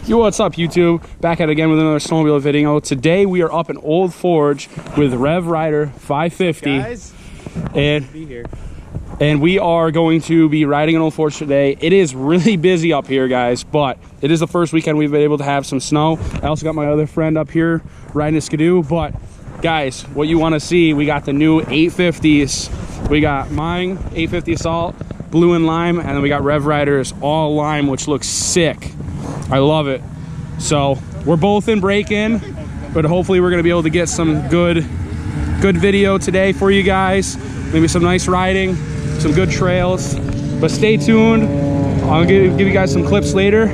Yo, what's up YouTube? Back at it again with another snowmobile video. Today we are up in Old Forge with Revrider 550. Guys, and we are going to be riding in Old Forge today. It is really busy up here, guys, but it is the first weekend we've been able to have some snow. I also got my other friend up here riding a skidoo. But guys, what you want to see, we got the new 850s. We got mine 850 Assault, blue and lime, and then we got Revrider's all lime, which looks sick. I love it. So we're both in break-in, but hopefully we're gonna be able to get some good video today for you guys. Maybe some nice riding, some good trails. But stay tuned. I'll give you guys some clips later.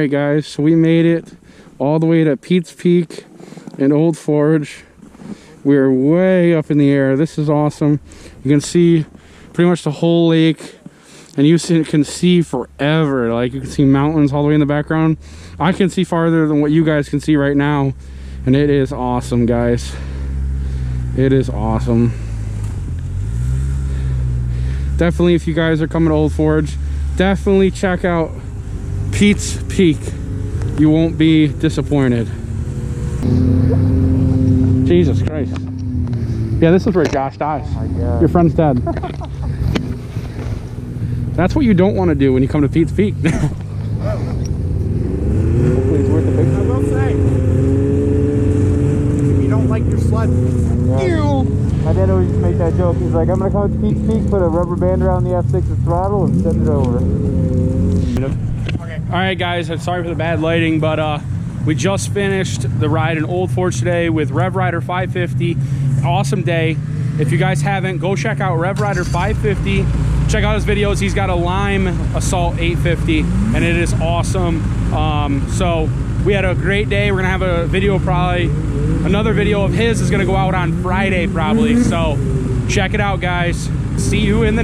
right, guys, so we made it all the way to Pete's Peak in Old Forge. We're way up in the air. This is awesome. You can see pretty much the whole lake, and you can see forever. Like, you can see mountains all the way in the background. I can see farther than what you guys can see right now, and it is awesome, guys. It is awesome. Definitely, if you guys are coming to Old Forge, definitely check out Pete's Peak. You won't be disappointed. Jesus Christ. Yeah, this is where Josh dies. Oh my God. Your friend's dead. That's what you don't want to do when you come to Pete's Peak. Hopefully it's worth the picture. I will say, if you don't like your sled, my dad always used to make that joke. He's like, I'm gonna come to Pete's Peak, put a rubber band around the F6's throttle and send it over. Okay. All right, guys, I'm sorry for the bad lighting, but we just finished the ride in Old Forge today with Revrider 550. Awesome day. If you guys haven't, go check out Revrider 550. Check out his videos. He's got a Lime Assault 850, and it is awesome. So we had a great day. We're gonna have a video, probably another video of his is gonna go out on Friday probably. So check it out, guys. See you in the next